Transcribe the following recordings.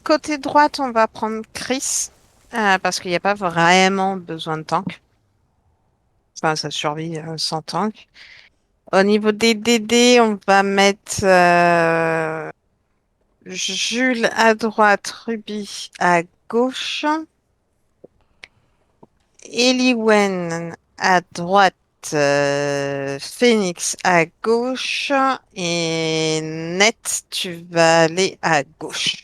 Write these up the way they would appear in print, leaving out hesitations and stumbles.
Côté droite, on va prendre Chris parce qu'il n'y a pas vraiment besoin de tank. Enfin, ça survit sans tank. Au niveau des DD, on va mettre Jules à droite, Ruby à gauche, Eliwen à droite, Phoenix à gauche et Net, tu vas aller à gauche.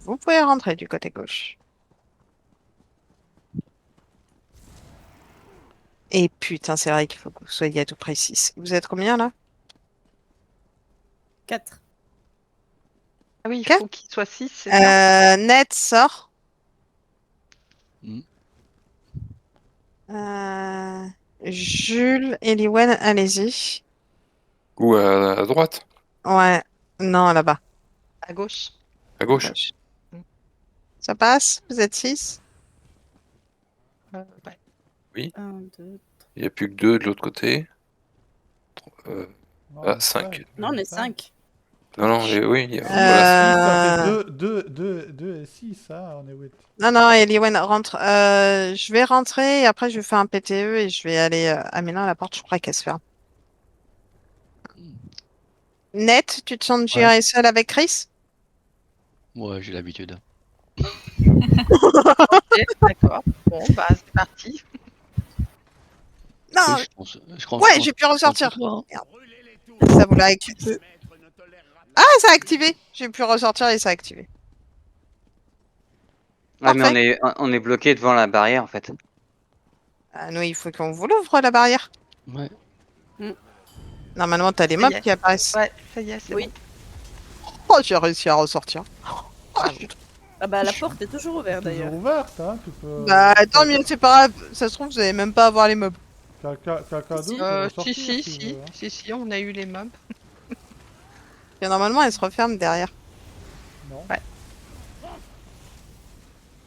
Vous pouvez rentrer du côté gauche. Et putain, c'est vrai qu'il faut que vous soyez à tout précis. Vous êtes combien là? 4. Ah oui, il Quatre. faut qu'il soit 6, c'est ça? Net sort. Hmm. Euh, Jules, Eliwen, allez-y. Ou à droite, Ouais, non, là-bas. À gauche. à À gauche. gauche. Ça passe? Vous êtes 6? Ouais. Oui. 1, 2. Il n'y a plus que 2 de l'autre côté. Non, Ah, on est 5. Non, on est cinq. 5. Non, non, oui, voilà. 6, ça fait Euh, 2 et 6, hein, on est 8. Non, non, Eliwen rentre. Je vais rentrer et après je vais faire un PTE et je vais aller à Ménin, la porte, je crois qu'elle se ferme. Net, tu te sens de Ouais. gérer seul avec Chris? Ouais, j'ai l'habitude. Ok, d'accord. Bon, bah, c'est parti. Oui, Non, ouais, j'ai pu je compte sur ressortir. toi. Hein. Merde, ça voulait Tu activer. peux. Ah, ça a activé. J'ai pu ressortir et ça a activé. Ouais, mais Parfait. on est bloqué devant la barrière en fait. Nous, il faut qu'on vous l'ouvre, la barrière. Ouais. Normalement, t'as les Ça y mobs est. qui apparaissent. Ouais, ça y est, c'est Oui. bon. Oh, j'ai réussi à ressortir. Oh, Bravo. Ah bah la porte est toujours ouverte Toujours d'ailleurs. ouverte, hein, tu peux. Bah, tant mieux, c'est pas grave. Ça se trouve, vous allez même pas avoir les mobs. Quelqu'un Si. d'autre peut Si, ressortir si, si si, veut. Hein. si, on a eu les mobs. Et normalement, elle se referme derrière. Non. Ouais.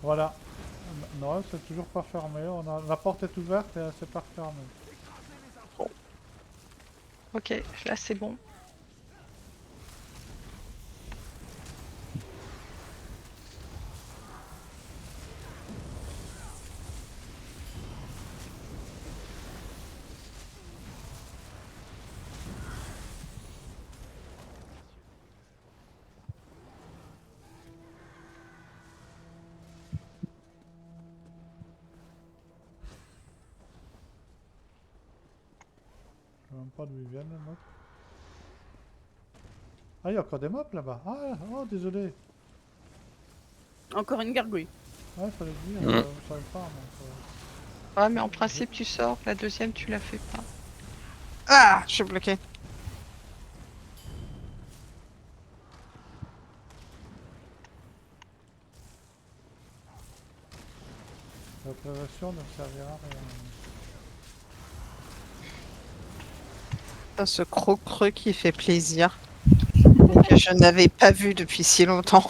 Voilà. Non, c'est toujours pas fermé. La porte est ouverte et elle s'est pas refermée. Ok, là c'est bon. Je sais même pas d'où ils viennent les mobs. Ah, il y a encore des mobs là-bas. Ah, oh, désolé. Encore une gargouille. Ouais, fallait le dire, Mm. je savais pas. Donc, Ouais, mais en principe, tu sors. La deuxième, tu la fais pas. Ah, je suis bloqué. la prévention ne servira à rien. Ah, ce croc-creux qui fait plaisir. Que je n'avais pas vu depuis si longtemps.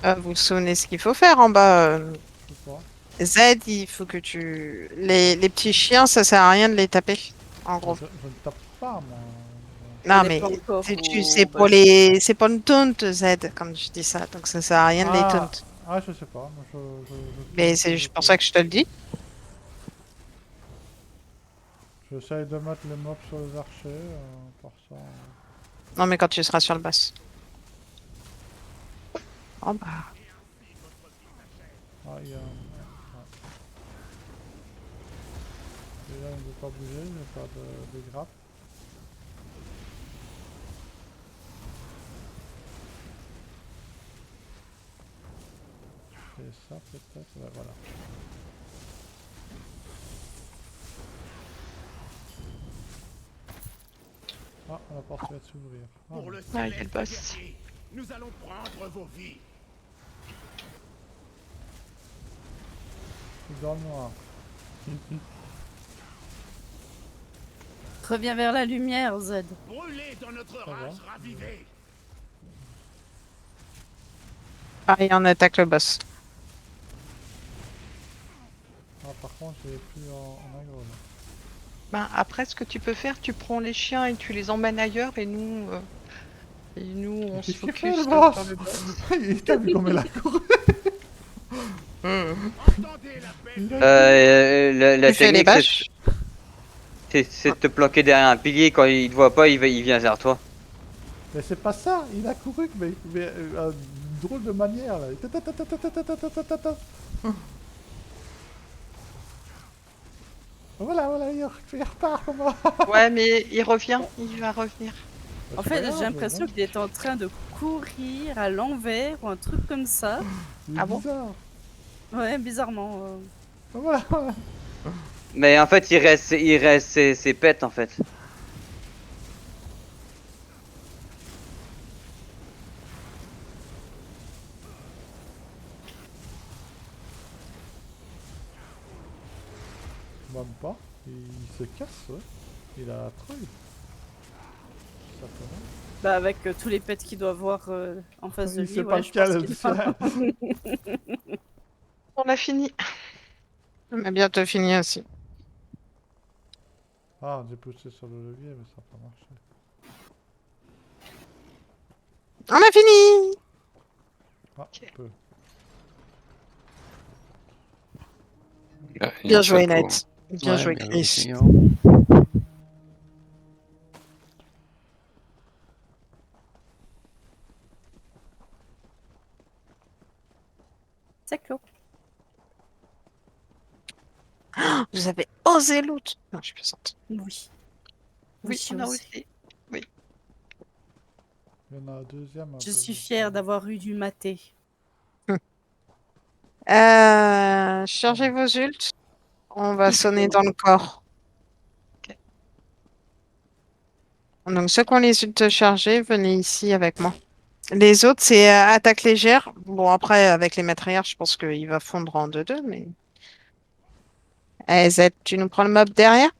Vous vous souvenez ce qu'il faut faire en bas. Je sais pas. Z, il faut que tu... Les petits chiens, ça sert à rien de les taper. En gros. Je ne tape pas, moi. Non, Les mais encore c'est au pour bush. c'est pour le taunt, Z, comme je dis ça. Donc ça sert à rien de les taunt. Je sais pas. Moi, Mais c'est pour ça que je te le dis. j'essaye de mettre les mobs sur les archers. Par ça. Non, mais quand tu seras sur le boss. Oh bah. Ah, il y a. Et là, il ne veut pas bouger, il n'y a pas de grappe. Et ça, peut-être. Ouais, voilà. Ah, la porte vient de s'ouvrir. Ah, Pour le Ouais, il y a le céleste boss. guerrier, nous allons prendre vos vies. je suis dans le noir. Reviens vers la lumière, Z. Brûlez dans notre Ça va. rage ravivée. Pareil, on attaque le boss. Ah, par contre, j'ai plus en aggro là. Ben, après, ce que tu peux faire, tu prends les chiens et tu les emmènes ailleurs et nous on se Qu'est-ce qu'il focus fait, le sur boss le boss. T'as vu comme il a couru. Entendez l'appel de La Tu fais les technique, bâches. c'est de te planquer derrière un pilier. Quand il te voit pas, il vient vers toi. Mais c'est pas ça, il a couru, mais drôle de manière là. Ta. Voilà, il repart comme moi. Ouais, mais il revient, il va revenir. En fait, j'ai l'impression qu'il est en train de courir à l'envers ou un truc comme ça. Ah bon? Bizarre. Ouais, bizarrement. Voilà. Mais en fait, il reste ses pets en fait. Même pas. Il se casse, ouais. Il a treuil. Ça peut aller. Bah, avec tous les pets qu'il doit avoir en face de Il lui, sait ouais, pas je pense lequel qu'il faire. On a fini. On a bientôt fini aussi. Ah, j'ai poussé sur le levier, mais ça n'a pas marché. On a fini! Ah, Ok. un peu. Là, il y a Bien un joué, chapeau. Ned. Bien Ouais, joué, bien Chris. aussi, hein. C'est clos. Vous avez osé loot. Non, je suis plaisante. Oui. Oui, on a aussi. aussi. Il y en a un deuxième. Un Je peu suis de- fière d'avoir eu du maté. Chargez vos ults. On va sonner dans le corps. Ok. Donc, ceux qui ont les ults chargés, venez ici avec moi. Les autres, c'est attaque légère. Bon, après, avec les matriarches, je pense qu'il va fondre en 2-2, mais... Allez, Z, tu nous prends le mob derrière?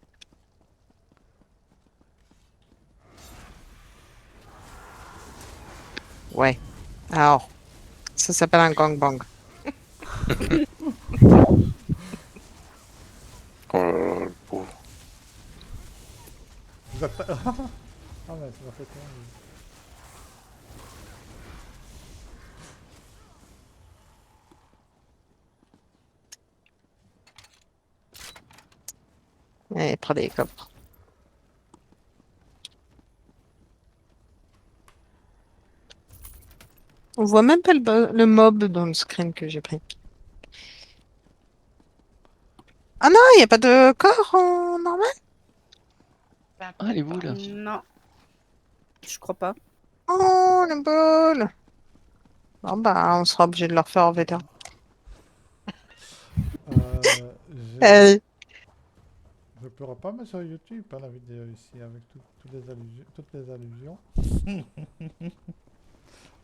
Ouais. Alors, ça s'appelle un gangbang. Oh là là, le pauvre. Vous êtes- Ah, mais ça m'a fait peur. Allez, prenez les coffres. On voit même pas le mob dans le screen que j'ai pris. Ah non, il n'y a pas de corps en normal? Bah, Ah, elle est où, là? Non. Je crois pas. Oh, le bol! Bon, bah, on sera obligé de leur faire en vétéran. J'ai... Hey. Je pourrais pas mettre sur YouTube hein, la vidéo ici avec toutes les allusions.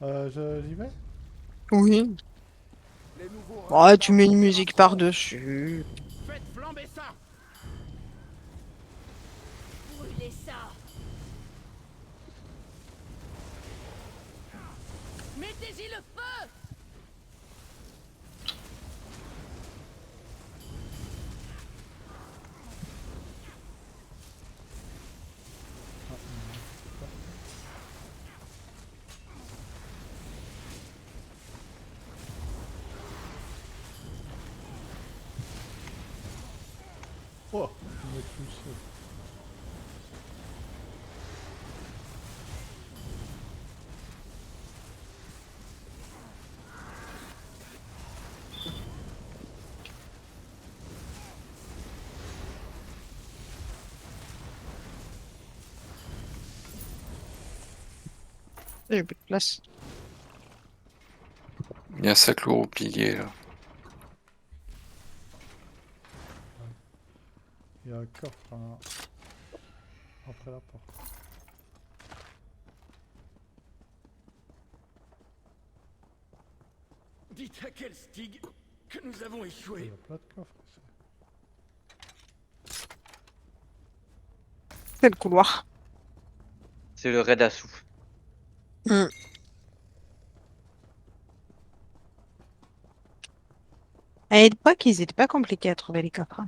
J'y vais? Oui. les nouveaux Ouais, tu mets une rêves musique par-dessus. Faites flamber ça. Brûlez ça. Mettez-y le feu. Oh, il me touche. J'ai plus de place. Il y a 5 lourds au pilier là. Il y a un coffre hein, après la porte. Dites à quel Stig que nous avons Il y échoué. a plein de coffres ici. C'est le couloir. C'est le raid à souffle. Hmm. À l'époque, ils étaient pas compliqués à trouver les coffres.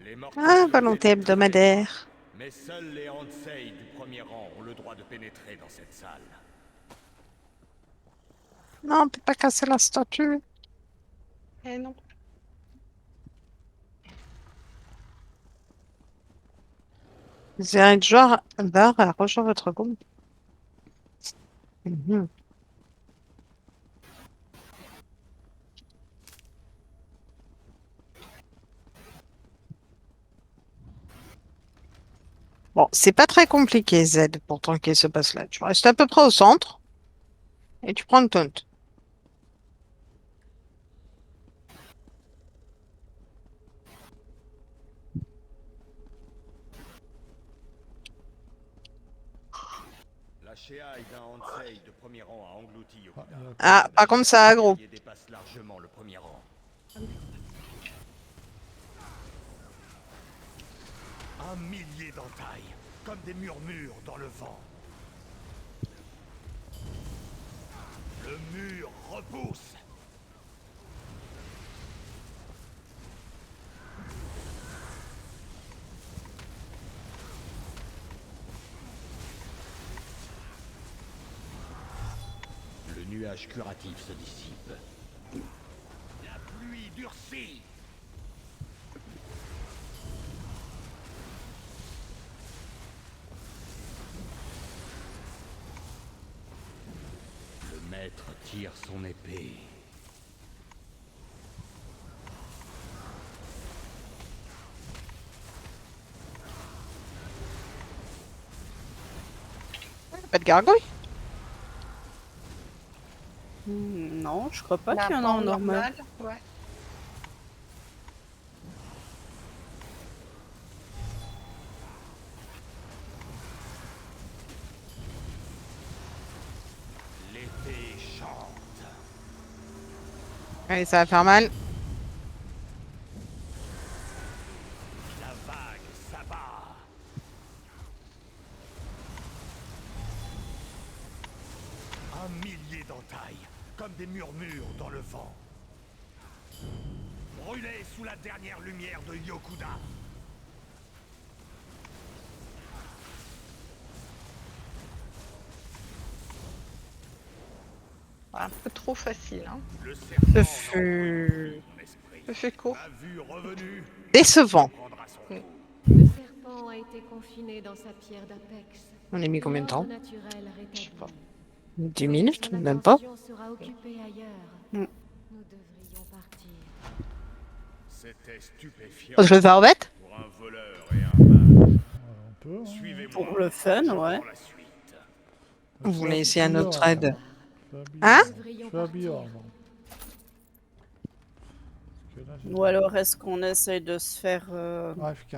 Les mortels Ah, ont volonté été hebdomadaire. mais seuls les Hansei du premier rang ont le droit de pénétrer dans cette salle. Non, on peut pas casser la statue. Eh non. Zéro joueur a rejoint votre groupe. Mhm. Bon, c'est pas très compliqué, Z, pourtant qu'il se passe là. Tu restes à peu près au centre et tu prends le taunt. La Shea d'un Hansei de premier rang a englouti Yokuda. il y a un Ah, par contre, ça aggro. Il dépasse largement le premier rang. Un millier d'entailles, comme des murmures dans le vent. Le mur repousse. Le nuage curatif se dissipe. La pluie durcit. Le maître tire son épée. Pas de gargouille? Non, je crois pas qu'il y en a en normal. Ouais. L'épée chante. Allez, ça va faire mal. La vague s'abat. Un millier d'entailles, comme des murmures dans le vent. Brûlés sous la dernière lumière de Yokuda. Un peu trop facile, hein. Le Ce serpent fut Je fais court. a vu revenu. décevant. Prendra son tour. Le serpent a été confiné dans sa pierre d'Apex. On a mis combien de temps? L'ordre naturel Je sais pas. rétabli. 10 minutes, Son même pas. attention sera occupée ailleurs. Mm. Nous devrions partir. C'était stupéfiant Je le fais en bête? pour un voleur et un mage. On peut. Hein. Suivez-moi. Pour le fun, Je ouais. prends la suite. Vous Je voulez suis essayer un habillé autre en raid? avant. Je suis habillé Hein? en avant. Devrions Je suis habillé en partir. avant. Parce que là, j'ai- Ou alors est-ce qu'on essaye de se faire AFK.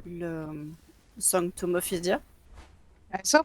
le Sanctum of Isia? Ah, ça?